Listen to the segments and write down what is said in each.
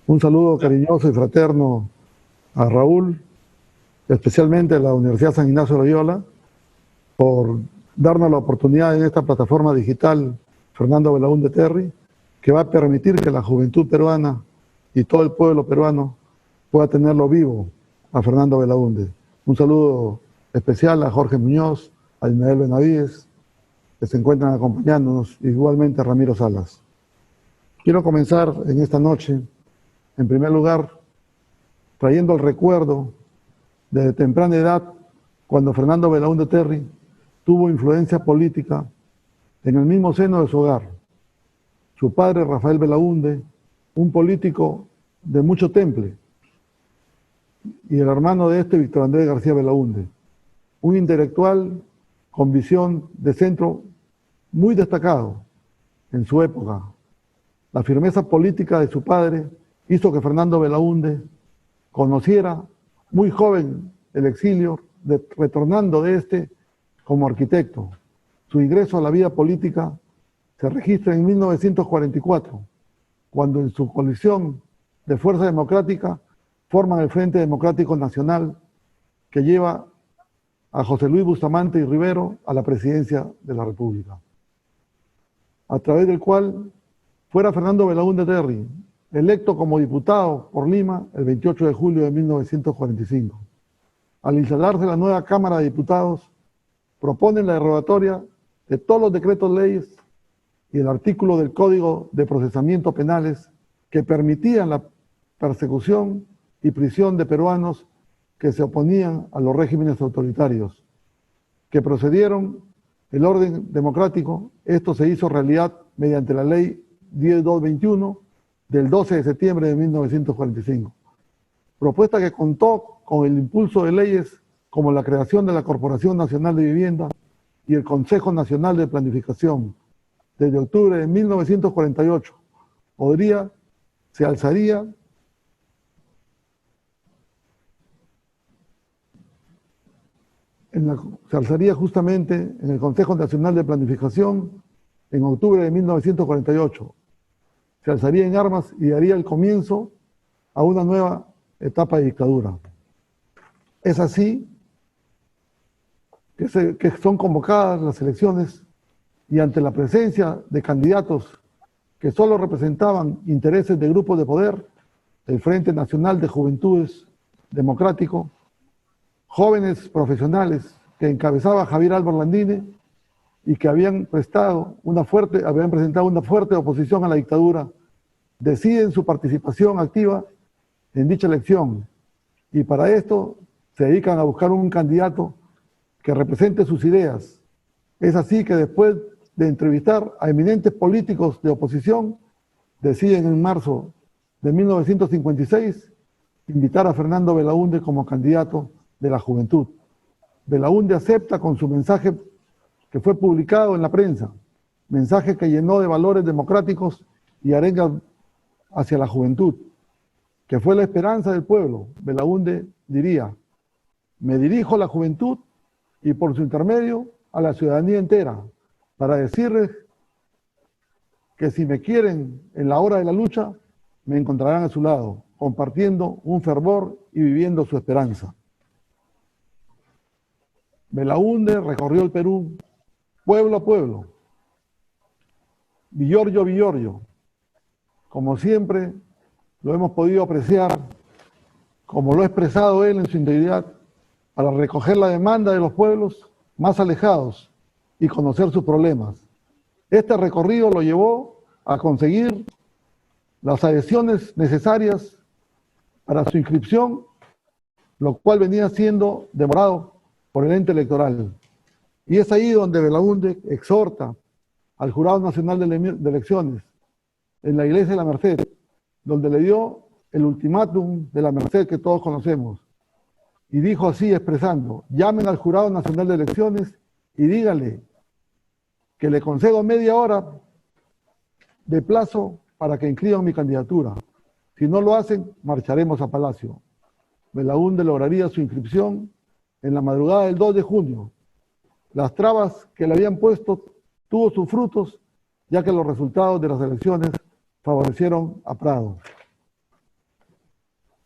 Un saludo cariñoso y fraterno a Raúl, especialmente a la Universidad San Ignacio de Loyola, por darnos la oportunidad en esta plataforma digital Fernando Belaúnde Terry, que va a permitir que la juventud peruana y todo el pueblo peruano pueda tenerlo vivo a Fernando Belaúnde. Un saludo especial a Jorge Muñoz, a Ismael Benavides, que se encuentran acompañándonos, igualmente a Ramiro Salas. Quiero comenzar en esta noche, en primer lugar, trayendo el recuerdo de temprana edad, cuando Fernando Belaúnde Terry tuvo influencia política en el mismo seno de su hogar. Su padre, Rafael Belaúnde, un político de mucho temple, y el hermano de este, Víctor Andrés García Belaúnde, un intelectual con visión de centro muy destacado en su época. La firmeza política de su padre hizo que Fernando Belaúnde conociera muy joven el exilio, retornando de este como arquitecto. Su ingreso a la vida política se registra en 1944, cuando en su coalición de Fuerza Democrática forman el Frente Democrático Nacional, que lleva a José Luis Bustamante y Rivero a la presidencia de la República, a través del cual fuera Fernando Belaúnde Terry electo como diputado por Lima el 28 de julio de 1945. Al instalarse la nueva Cámara de Diputados, proponen la derogatoria de todos los decretos leyes y el artículo del Código de Procesamiento Penales que permitían la persecución y prisión de peruanos que se oponían a los regímenes autoritarios, que procedieron el orden democrático. Esto se hizo realidad mediante la ley 10221 del 12 de septiembre de 1945. Propuesta que contó con el impulso de leyes como la creación de la Corporación Nacional de Vivienda y el Consejo Nacional de Planificación. Desde octubre de 1948, se alzaría justamente en el Consejo Nacional de Planificación en octubre de 1948. Se alzaría en armas y daría el comienzo a una nueva etapa de dictadura. Es así que son convocadas las elecciones y ante la presencia de candidatos que solo representaban intereses de grupos de poder, el Frente Nacional de Juventudes Democrático, jóvenes profesionales que encabezaba Javier Álvaro Landine y que habían presentado una fuerte oposición a la dictadura, deciden su participación activa en dicha elección y para esto se dedican a buscar un candidato que represente sus ideas. Es así que después de entrevistar a eminentes políticos de oposición, deciden en marzo de 1956 invitar a Fernando Belaúnde como candidato de la juventud. Belaúnde acepta con su mensaje que fue publicado en la prensa, mensaje que llenó de valores democráticos y arengas hacia la juventud, que fue la esperanza del pueblo. Belaúnde diría: me dirijo a la juventud y por su intermedio a la ciudadanía entera, para decirles que si me quieren en la hora de la lucha, me encontrarán a su lado, compartiendo un fervor y viviendo su esperanza. Belaúnde recorrió el Perú, pueblo a pueblo, villorrio a villorrio, como siempre lo hemos podido apreciar, como lo ha expresado él en su integridad, para recoger la demanda de los pueblos más alejados y conocer sus problemas. Este recorrido lo llevó a conseguir las adhesiones necesarias para su inscripción, lo cual venía siendo demorado por el ente electoral. Y es ahí donde Belaúnde exhorta al Jurado Nacional de Elecciones, en la iglesia de la Merced, donde le dio el ultimátum de la Merced que todos conocemos. Y dijo así, expresando: llamen al Jurado Nacional de Elecciones y díganle que le concedo media hora de plazo para que inscriban mi candidatura. Si no lo hacen, marcharemos a Palacio. Belaúnde lograría su inscripción en la madrugada del 2 de junio. Las trabas que le habían puesto tuvo sus frutos, ya que los resultados de las elecciones favorecieron a Prado.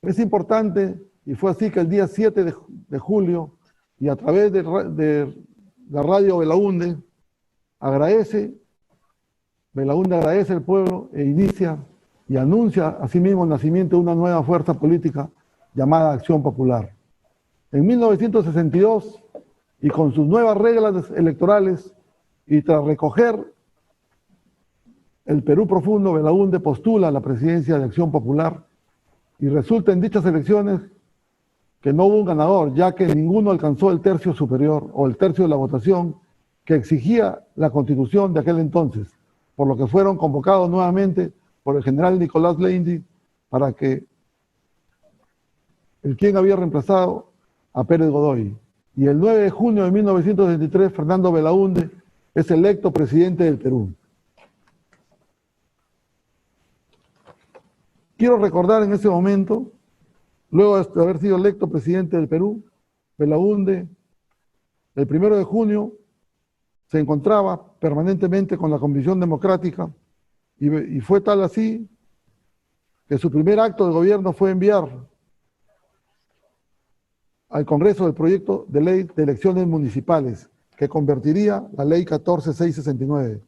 Es importante, y fue así que el día 7 de julio, y a través de la radio Belaúnde, Belaúnde agradece al pueblo e inicia y anuncia asimismo el nacimiento de una nueva fuerza política llamada Acción Popular. En 1962, y con sus nuevas reglas electorales, y tras recoger el Perú profundo, Belaúnde postula a la presidencia de Acción Popular y resulta en dichas elecciones que no hubo un ganador, ya que ninguno alcanzó el tercio superior o el tercio de la votación que exigía la Constitución de aquel entonces, por lo que fueron convocados nuevamente por el general Nicolás Leindy para que quien había reemplazado a Pérez Godoy. Y el 9 de junio de 1963, Fernando Belaúnde es electo presidente del Perú. Quiero recordar en ese momento, luego de haber sido electo presidente del Perú, Belaúnde, el 1 de junio, se encontraba permanentemente con la Convención Democrática y fue tal así que su primer acto de gobierno fue enviar al Congreso el proyecto de ley de elecciones municipales que convertiría la ley 14669,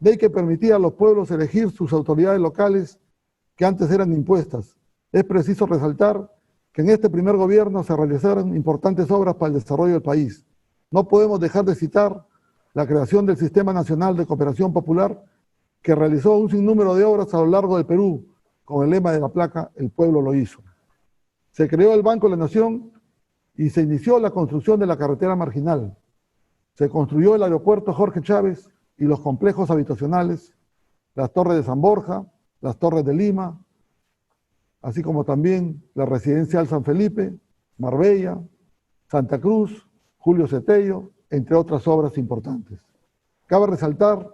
ley que permitía a los pueblos elegir sus autoridades locales que antes eran impuestas. Es preciso resaltar que en este primer gobierno se realizaron importantes obras para el desarrollo del país. No podemos dejar de citar la creación del Sistema Nacional de Cooperación Popular, que realizó un sinnúmero de obras a lo largo del Perú, con el lema de la placa, el pueblo lo hizo. Se creó el Banco de la Nación y se inició la construcción de la carretera marginal. Se construyó el aeropuerto Jorge Chávez y los complejos habitacionales, las torres de San Borja, las torres de Lima, así como también la residencial San Felipe, Marbella, Santa Cruz, Julio Cetello, entre otras obras importantes. Cabe resaltar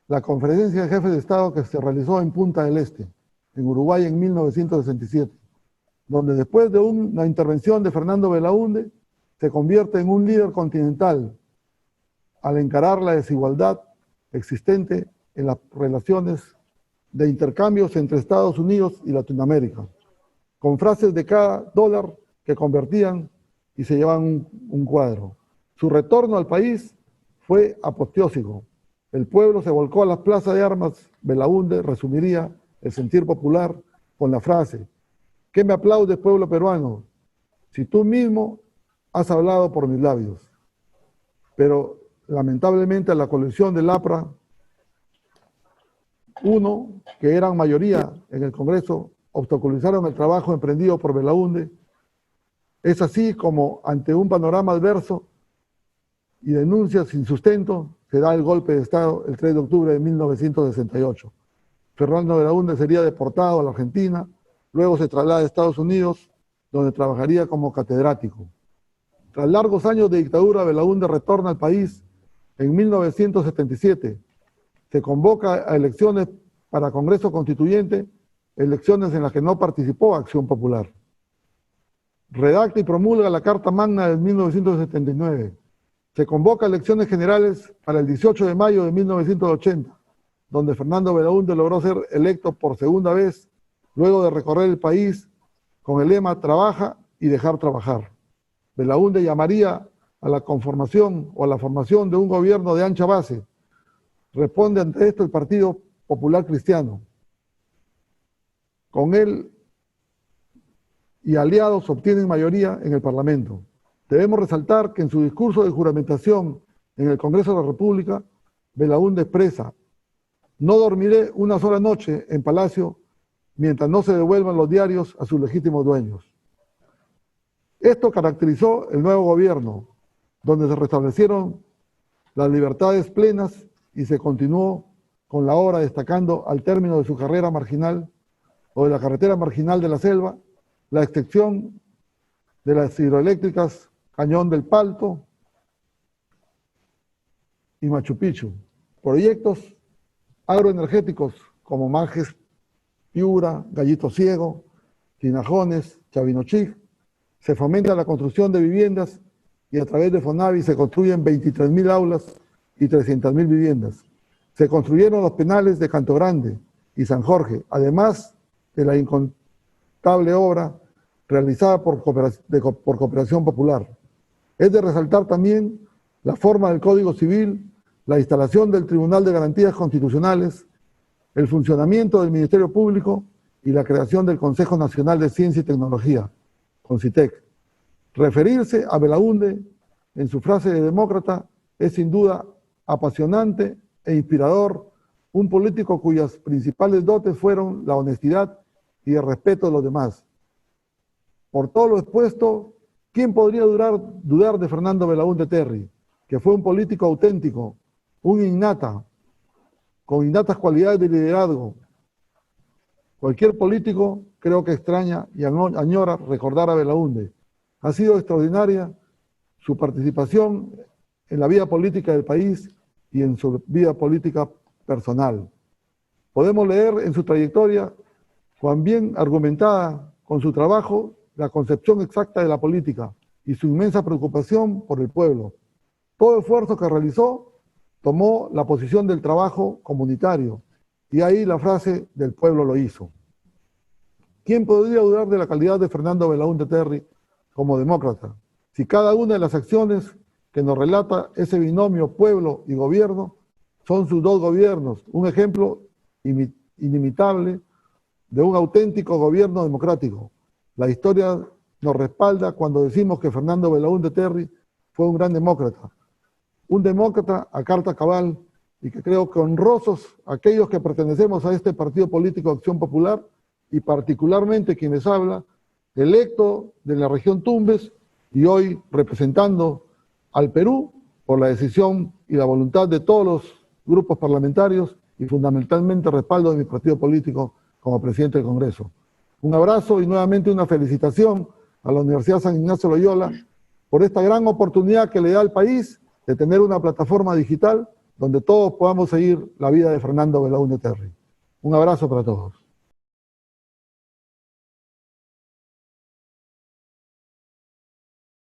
la conferencia de jefes de Estado que se realizó en Punta del Este, en Uruguay, en 1967, donde después de una intervención de Fernando Belaúnde, se convierte en un líder continental al encarar la desigualdad existente en las relaciones de intercambios entre Estados Unidos y Latinoamérica, con frases de cada dólar que convertían y se llevaban un cuadro. Su retorno al país fue apoteósico. El pueblo se volcó a las plazas de armas. Belaúnde resumiría el sentir popular con la frase: ¿qué me aplaudes, pueblo peruano, si tú mismo has hablado por mis labios? Pero lamentablemente la coalición del APRA, que eran mayoría en el Congreso, obstaculizaron el trabajo emprendido por Belaúnde. Es así como, ante un panorama adverso y denuncias sin sustento, se da el golpe de Estado el 3 de octubre de 1968. Fernando Belaúnde sería deportado a la Argentina, luego se traslada a Estados Unidos, donde trabajaría como catedrático. Tras largos años de dictadura, Belaúnde retorna al país en 1977. Se convoca a elecciones para Congreso Constituyente, elecciones en las que no participó Acción Popular. Redacta y promulga la Carta Magna de 1979. Se convoca a elecciones generales para el 18 de mayo de 1980, donde Fernando Belaúnde logró ser electo por segunda vez, luego de recorrer el país con el lema "Trabaja y dejar trabajar". Belaúnde llamaría a la conformación o a la formación de un gobierno de ancha base. Responde ante esto el Partido Popular Cristiano. Con él y aliados obtienen mayoría en el Parlamento. Debemos resaltar que en su discurso de juramentación en el Congreso de la República, Belaúnde expresa: no dormiré una sola noche en Palacio mientras no se devuelvan los diarios a sus legítimos dueños. Esto caracterizó el nuevo gobierno, donde se restablecieron las libertades plenas y se continuó con la obra, destacando al término de su carrera marginal o de la carretera marginal de la selva, la extensión de las hidroeléctricas Cañón del Palto y Machu Picchu, proyectos agroenergéticos como Majes, Piura, Gallito Ciego, Tinajones, Chavinochic. Se fomenta la construcción de viviendas y a través de FONAVI se construyen 23.000 aulas y 300.000 viviendas. Se construyeron los penales de Canto Grande y San Jorge, además de la incontable obra realizada por cooperación popular. Es de resaltar también la forma del Código Civil, la instalación del Tribunal de Garantías Constitucionales, el funcionamiento del Ministerio Público y la creación del Consejo Nacional de Ciencia y Tecnología, CONCITEC. Referirse a Belaúnde en su frase de demócrata es sin duda apasionante e inspirador, un político cuyas principales dotes fueron la honestidad y el respeto de los demás. Por todo lo expuesto, ¿quién podría dudar de Fernando Belaúnde Terry, que fue un político auténtico, un innata, con innatas cualidades de liderazgo? Cualquier político creo que extraña y añora recordar a Belaúnde. Ha sido extraordinaria su participación en la vida política del país y en su vida política personal. Podemos leer en su trayectoria, cuán bien argumentada con su trabajo, la concepción exacta de la política y su inmensa preocupación por el pueblo. Todo esfuerzo que realizó tomó la posición del trabajo comunitario y ahí la frase del pueblo lo hizo. ¿Quién podría dudar de la calidad de Fernando Belaúnde Terry como demócrata? Si cada una de las acciones que nos relata ese binomio pueblo y gobierno son sus dos gobiernos, un ejemplo inimitable de un auténtico gobierno democrático. La historia nos respalda cuando decimos que Fernando Belaúnde Terry fue un gran demócrata. Un demócrata a carta cabal y que creo que honrosos aquellos que pertenecemos a este partido político Acción Popular y particularmente quienes hablan, electo de la región Tumbes y hoy representando al Perú por la decisión y la voluntad de todos los grupos parlamentarios y fundamentalmente respaldo de mi partido político como presidente del Congreso. Un abrazo y nuevamente una felicitación a la Universidad San Ignacio Loyola por esta gran oportunidad que le da al país de tener una plataforma digital donde todos podamos seguir la vida de Fernando Belaúnde Terry. Un abrazo para todos.